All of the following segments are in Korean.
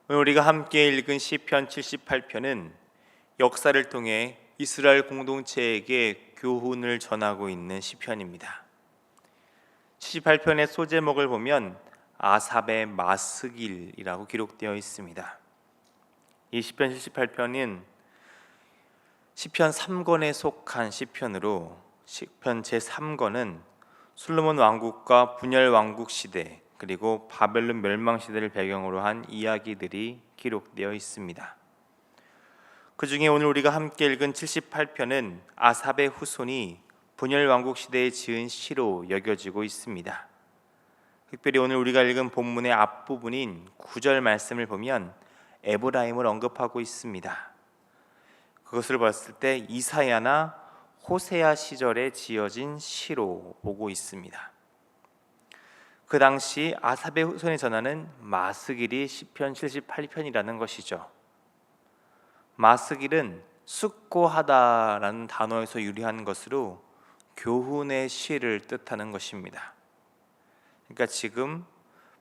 오늘 우리가 함께 읽은 시편 78편은 역사를 통해 이스라엘 공동체에게 교훈을 전하고 있는 시편입니다. 78편의 소제목을 보면 아삽의 마스길이라고 기록되어 있습니다. 이 시편 78편은 시편 3권에 속한 시편으로 시편 제3권은 솔로몬 왕국과 분열 왕국 시대 그리고 바벨론 멸망 시대를 배경으로 한 이야기들이 기록되어 있습니다. 그 중에 오늘 우리가 함께 읽은 78편은 아삽의 후손이 분열 왕국 시대에 지은 시로 여겨지고 있습니다. 특별히 오늘 우리가 읽은 본문의 앞부분인 9절 말씀을 보면 에브라임을 언급하고 있습니다. 그것을 봤을 때 이사야나 호세아 시절에 지어진 시로 보고 있습니다. 그 당시 아삽의 후손이 전하는 마스길이 시편 78편이라는 것이죠. 마스길은 숙고하다라는 단어에서 유래한 것으로 교훈의 시를 뜻하는 것입니다. 그러니까 지금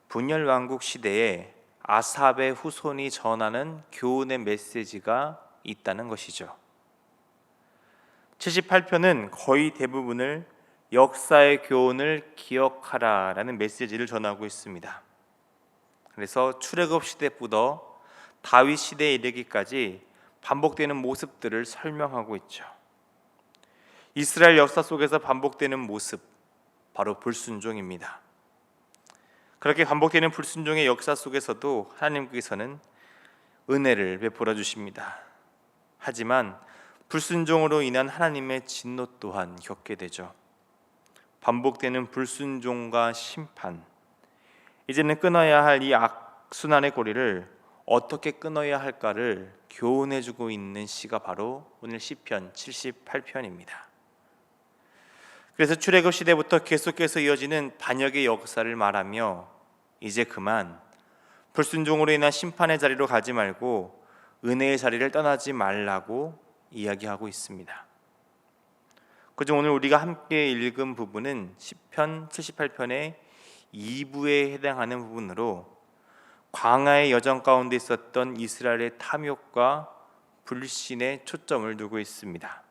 분열 왕국 시대에 아삽의 후손이 전하는 교훈의 메시지가 있다는 것이죠. 78편은 거의 대부분을 역사의 교훈을 기억하라라는 메시지를 전하고 있습니다. 그래서 출애굽 시대부터 다윗 시대에 이르기까지 반복되는 모습들을 설명하고 있죠. 이스라엘 역사 속에서 반복되는 모습, 바로 불순종입니다. 그렇게 반복되는 불순종의 역사 속에서도 하나님께서는 은혜를 베풀어 주십니다. 하지만 불순종으로 인한 하나님의 진노 또한 겪게 되죠. 반복되는 불순종과 심판, 이제는 끊어야 할 이 악순환의 고리를 어떻게 끊어야 할까를 교훈해주고 있는 시가 바로 오늘 시편 78편입니다. 그래서 출애굽 시대부터 계속해서 이어지는 반역의 역사를 말하며 이제 그만 불순종으로 인한 심판의 자리로 가지 말고 은혜의 자리를 떠나지 말라고 이야기하고 있습니다. 그중 오늘 우리가 함께 읽은 부분은 시편 78편의 2부에 해당하는 부분으로 광야의 여정 가운데 있었던 이스라엘의 탐욕과 불신에 초점을 두고 있습니다.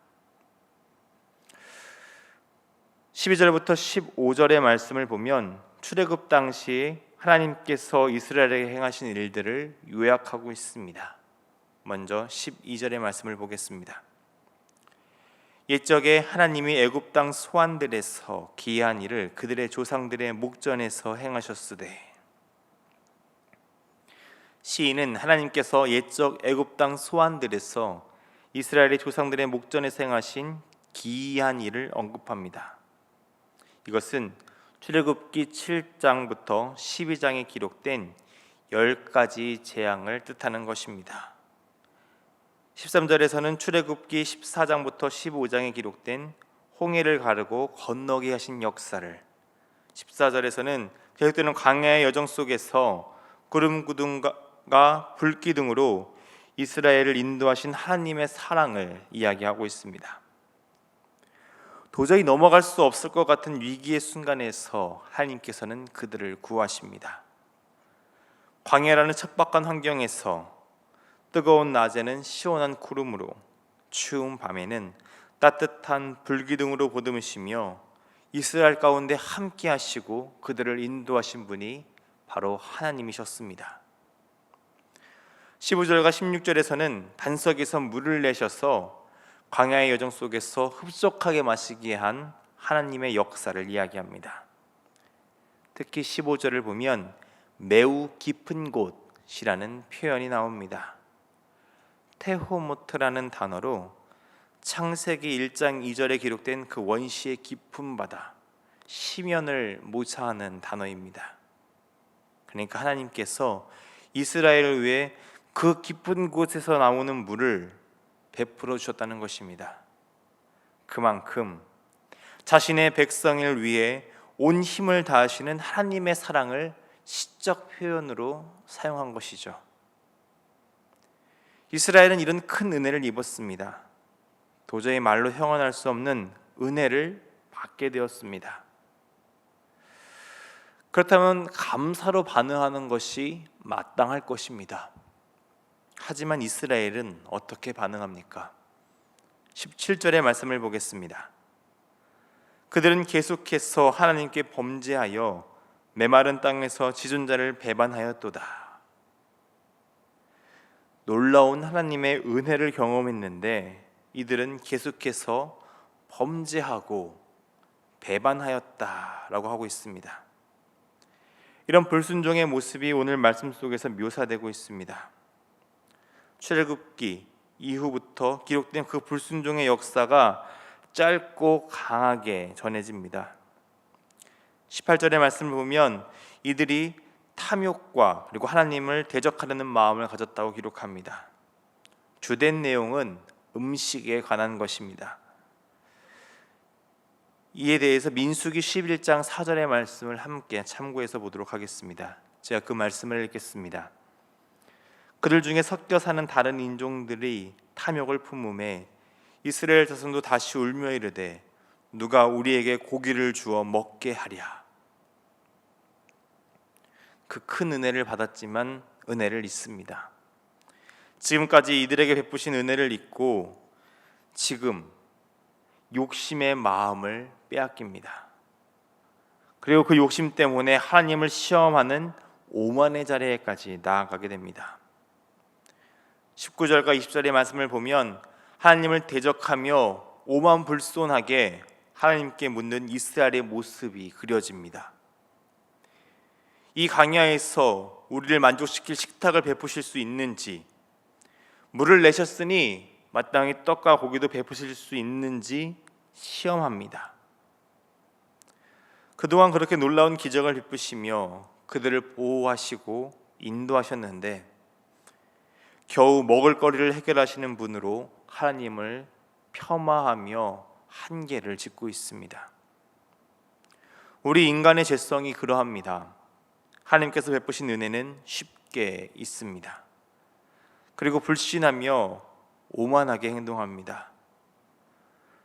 12절부터 15절의 말씀을 보면 출애굽 당시 하나님께서 이스라엘에게 행하신 일들을 요약하고 있습니다. 먼저 12절의 말씀을 보겠습니다. 옛적에 하나님이 애굽 땅 소환들에서 기이한 일을 그들의 조상들의 목전에서 행하셨으되. 시인은 하나님께서 옛적 애굽 땅 소환들에서 이스라엘의 조상들의 목전에서 행하신 기이한 일을 언급합니다. 이것은 출애굽기 7장부터 12장에 기록된 10가지 재앙을 뜻하는 것입니다. 13절에서는 출애굽기 14장부터 15장에 기록된 홍해를 가르고 건너게 하신 역사를, 14절에서는 계속되는 광야의 여정 속에서 구름 기둥과 불 기둥으로 이스라엘을 인도하신 하나님의 사랑을 이야기하고 있습니다. 도저히 넘어갈 수 없을 것 같은 위기의 순간에서 하나님께서는 그들을 구하십니다. 광야라는 척박한 환경에서 뜨거운 낮에는 시원한 구름으로, 추운 밤에는 따뜻한 불기둥으로 보듬으시며 이스라엘 가운데 함께 하시고 그들을 인도하신 분이 바로 하나님이셨습니다. 15절과 16절에서는 반석에서 물을 내셔서 광야의 여정 속에서 흡족하게 마시게 한 하나님의 역사를 이야기합니다. 특히 15절을 보면 매우 깊은 곳이라는 표현이 나옵니다. 테호모트라는 단어로 창세기 1장 2절에 기록된 그 원시의 깊은 바다, 시면을 모사하는 단어입니다. 그러니까 하나님께서 이스라엘을 위해 그 깊은 곳에서 나오는 물을 베풀어 주셨다는 것입니다. 그만큼 자신의 백성을 위해 온 힘을 다하시는 하나님의 사랑을 시적 표현으로 사용한 것이죠. 이스라엘은 이런 큰 은혜를 입었습니다. 도저히 말로 형언할 수 없는 은혜를 받게 되었습니다. 그렇다면 감사로 반응하는 것이 마땅할 것입니다. 하지만 이스라엘은 어떻게 반응합니까? 17절의 말씀을 보겠습니다. 그들은 계속해서 하나님께 범죄하여 메마른 땅에서 지존자를 배반하였도다. 놀라운 하나님의 은혜를 경험했는데 이들은 계속해서 범죄하고 배반하였다라고 하고 있습니다. 이런 불순종의 모습이 오늘 말씀 속에서 묘사되고 있습니다. 출애굽기 이후부터 기록된 그 불순종의 역사가 짧고 강하게 전해집니다. 18절의 말씀을 보면 이들이 탐욕과 그리고 하나님을 대적하려는 마음을 가졌다고 기록합니다. 주된 내용은 음식에 관한 것입니다. 이에 대해서 민수기 11장 4절의 말씀을 함께 참고해서 보도록 하겠습니다. 제가 그 말씀을 읽겠습니다. 그들 중에 섞여 사는 다른 인종들이 탐욕을 품음에 이스라엘 자손도 다시 울며 이르되 누가 우리에게 고기를 주어 먹게 하랴. 그 큰 은혜를 받았지만 은혜를 잊습니다. 지금까지 이들에게 베푸신 은혜를 잊고 지금 욕심의 마음을 빼앗깁니다. 그리고 그 욕심 때문에 하나님을 시험하는 오만의 자리에까지 나아가게 됩니다. 19절과 20절의 말씀을 보면 하나님을 대적하며 오만불손하게 하나님께 묻는 이스라엘의 모습이 그려집니다. 이 광야에서 우리를 만족시킬 식탁을 베푸실 수 있는지, 물을 내셨으니 마땅히 떡과 고기도 베푸실 수 있는지 시험합니다. 그동안 그렇게 놀라운 기적을 베푸시며 그들을 보호하시고 인도하셨는데 겨우 먹을거리를 해결하시는 분으로 하나님을 폄하하며 한계를 짓고 있습니다. 우리 인간의 죄성이 그러합니다. 하나님께서 베푸신 은혜는 쉽게 있습니다. 그리고 불신하며 오만하게 행동합니다.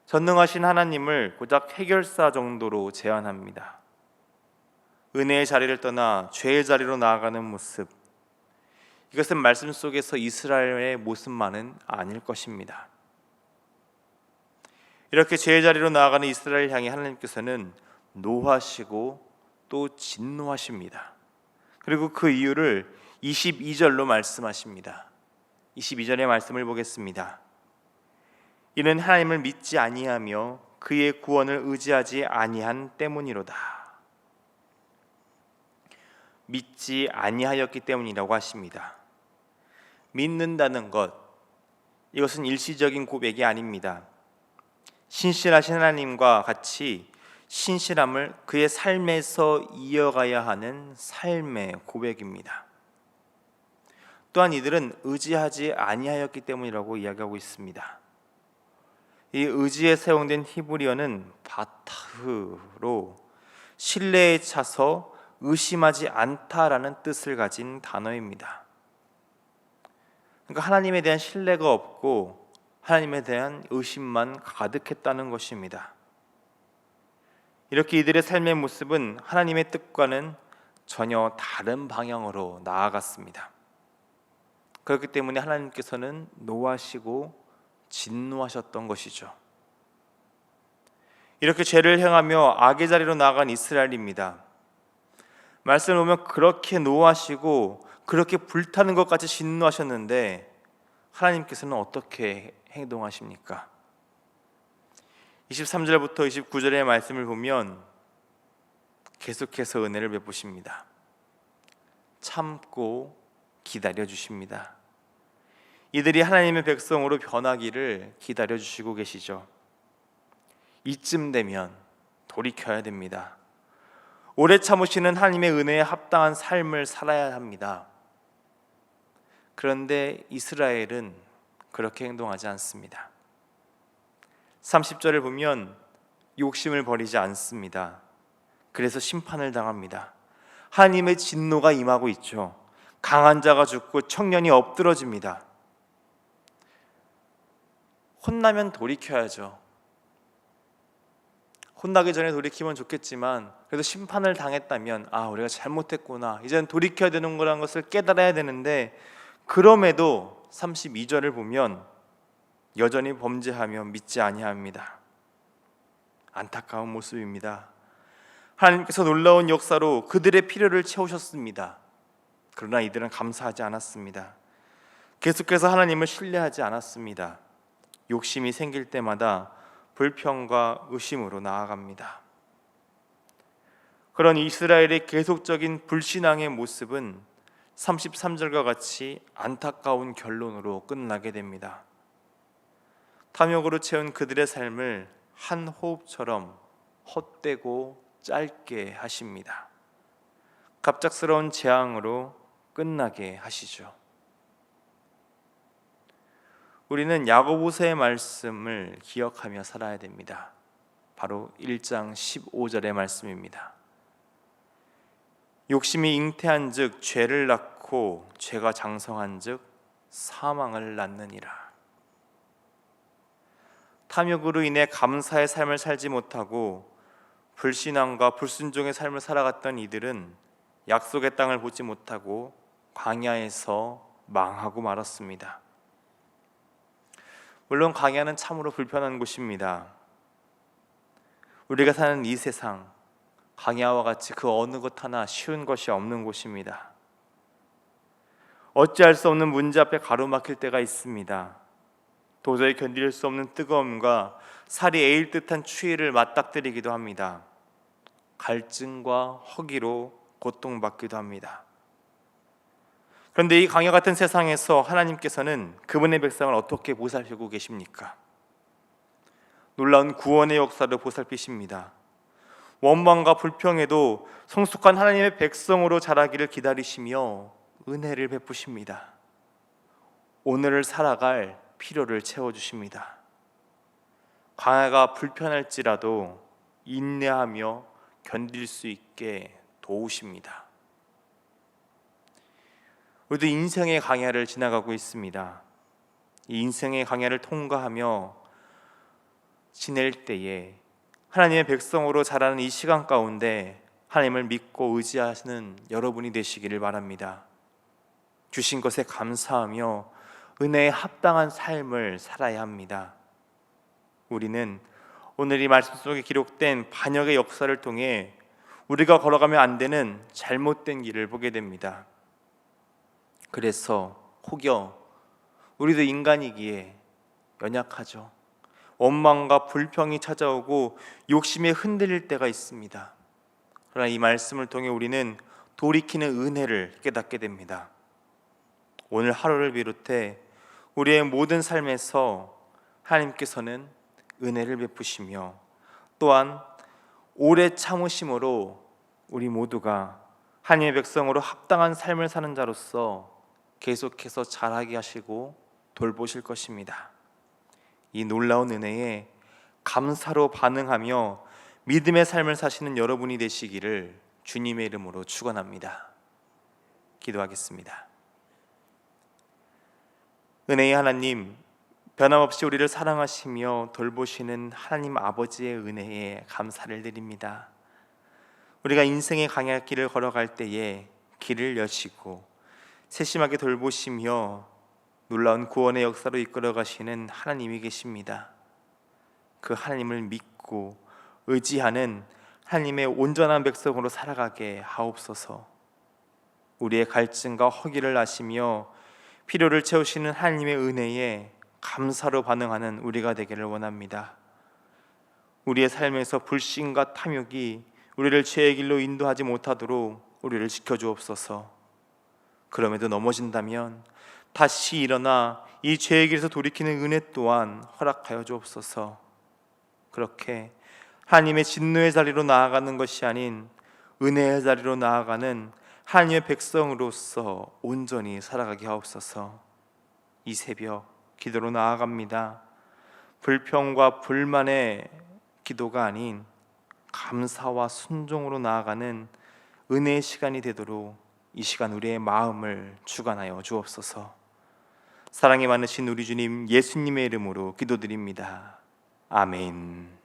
전능하신 하나님을 고작 해결사 정도로 제한합니다. 은혜의 자리를 떠나 죄의 자리로 나아가는 모습, 이것은 말씀 속에서 이스라엘의 모습만은 아닐 것입니다. 이렇게 죄의 자리로 나아가는 이스라엘 향해 하나님께서는 노하시고 또 진노하십니다. 그리고 그 이유를 22절로 말씀하십니다. 22절의 말씀을 보겠습니다. 이는 하나님을 믿지 아니하며 그의 구원을 의지하지 아니한 때문이로다. 믿지 아니하였기 때문이라고 하십니다. 믿는다는 것, 이것은 일시적인 고백이 아닙니다. 신실하신 하나님과 같이 신실함을 그의 삶에서 이어가야 하는 삶의 고백입니다. 또한 이들은 의지하지 아니하였기 때문이라고 이야기하고 있습니다. 이 의지에 사용된 히브리어는 바타흐로 신뢰에 차서 의심하지 않다라는 뜻을 가진 단어입니다. 그러니까 하나님에 대한 신뢰가 없고 하나님에 대한 의심만 가득했다는 것입니다. 이렇게 이들의 삶의 모습은 하나님의 뜻과는 전혀 다른 방향으로 나아갔습니다. 그렇기 때문에 하나님께서는 노하시고 진노하셨던 것이죠. 이렇게 죄를 행하며 악의 자리로 나아간 이스라엘입니다. 말씀을 보면 그렇게 노하시고 그렇게 불타는 것까지 진노하셨는데 하나님께서는 어떻게 행동하십니까? 23절부터 29절의 말씀을 보면 계속해서 은혜를 베푸십니다. 참고 기다려 주십니다. 이들이 하나님의 백성으로 변하기를 기다려 주시고 계시죠. 이쯤 되면 돌이켜야 됩니다. 오래 참으시는 하나님의 은혜에 합당한 삶을 살아야 합니다. 그런데 이스라엘은 그렇게 행동하지 않습니다. 30절을 보면 욕심을 버리지 않습니다. 그래서 심판을 당합니다. 하나님의 진노가 임하고 있죠. 강한 자가 죽고 청년이 엎드러집니다. 혼나면 돌이켜야죠. 혼나기 전에 돌이키면 좋겠지만 그래도 심판을 당했다면 우리가 잘못했구나, 이제는 돌이켜야 되는 거라는 것을 깨달아야 되는데 그럼에도 32절을 보면 여전히 범죄하며 믿지 아니합니다. 안타까운 모습입니다. 하나님께서 놀라운 역사로 그들의 필요를 채우셨습니다. 그러나 이들은 감사하지 않았습니다. 계속해서 하나님을 신뢰하지 않았습니다. 욕심이 생길 때마다 불평과 의심으로 나아갑니다. 그런 이스라엘의 계속적인 불신앙의 모습은 33절과 같이 안타까운 결론으로 끝나게 됩니다. 탐욕으로 채운 그들의 삶을 한 호흡처럼 헛되고 짧게 하십니다. 갑작스러운 재앙으로 끝나게 하시죠. 우리는 야고보서의 말씀을 기억하며 살아야 됩니다. 바로 1장 15절의 말씀입니다. 욕심이 잉태한즉 죄를 낳고 죄가 장성한즉 사망을 낳느니라. 탐욕으로 인해 감사의 삶을 살지 못하고 불신앙과 불순종의 삶을 살아갔던 이들은 약속의 땅을 보지 못하고 광야에서 망하고 말았습니다. 물론 광야는 참으로 불편한 곳입니다. 우리가 사는 이 세상, 광야와 같이 그 어느 것 하나 쉬운 것이 없는 곳입니다. 어찌할 수 없는 문제 앞에 가로막힐 때가 있습니다. 도저히 견딜 수 없는 뜨거움과 살이 에일 듯한 추위를 맞닥뜨리기도 합니다. 갈증과 허기로 고통받기도 합니다. 그런데 이 광야 같은 세상에서 하나님께서는 그분의 백성을 어떻게 보살피고 계십니까? 놀라운 구원의 역사를 보살피십니다. 원망과 불평에도 성숙한 하나님의 백성으로 자라기를 기다리시며 은혜를 베푸십니다. 오늘을 살아갈 필요를 채워주십니다. 광야가 불편할지라도 인내하며 견딜 수 있게 도우십니다. 우리도 인생의 광야를 지나가고 있습니다. 이 인생의 광야를 통과하며 지낼 때에 하나님의 백성으로 자라는 이 시간 가운데 하나님을 믿고 의지하시는 여러분이 되시기를 바랍니다. 주신 것에 감사하며 은혜에 합당한 삶을 살아야 합니다. 우리는 오늘 이 말씀 속에 기록된 반역의 역사를 통해 우리가 걸어가면 안 되는 잘못된 길을 보게 됩니다. 그래서 혹여 우리도 인간이기에 연약하죠. 원망과 불평이 찾아오고 욕심에 흔들릴 때가 있습니다. 그러나 이 말씀을 통해 우리는 돌이키는 은혜를 깨닫게 됩니다. 오늘 하루를 비롯해 우리의 모든 삶에서 하나님께서는 은혜를 베푸시며 또한 오래 참으심으로 우리 모두가 하나님의 백성으로 합당한 삶을 사는 자로서 계속해서 자라게 하시고 돌보실 것입니다. 이 놀라운 은혜에 감사로 반응하며 믿음의 삶을 사시는 여러분이 되시기를 주님의 이름으로 축원합니다. 기도하겠습니다. 은혜의 하나님, 변함없이 우리를 사랑하시며 돌보시는 하나님 아버지의 은혜에 감사를 드립니다. 우리가 인생의 광야길을 걸어갈 때에 길을 여시고 세심하게 돌보시며 놀라운 구원의 역사로 이끌어 가시는 하나님이 계십니다. 그 하나님을 믿고 의지하는 하나님의 온전한 백성으로 살아가게 하옵소서. 우리의 갈증과 허기를 아시며 필요를 채우시는 하나님의 은혜에 감사로 반응하는 우리가 되기를 원합니다. 우리의 삶에서 불신과 탐욕이 우리를 죄의 길로 인도하지 못하도록 우리를 지켜주옵소서. 그럼에도 넘어진다면 다시 일어나 이 죄의 길에서 돌이키는 은혜 또한 허락하여 주옵소서. 그렇게 하나님의 진노의 자리로 나아가는 것이 아닌 은혜의 자리로 나아가는 하나님의 백성으로서 온전히 살아가게 하옵소서. 이 새벽 기도로 나아갑니다. 불평과 불만의 기도가 아닌 감사와 순종으로 나아가는 은혜의 시간이 되도록 이 시간 우리의 마음을 주관하여 주옵소서. 사랑이 많으신 우리 주님 예수님의 이름으로 기도드립니다. 아멘.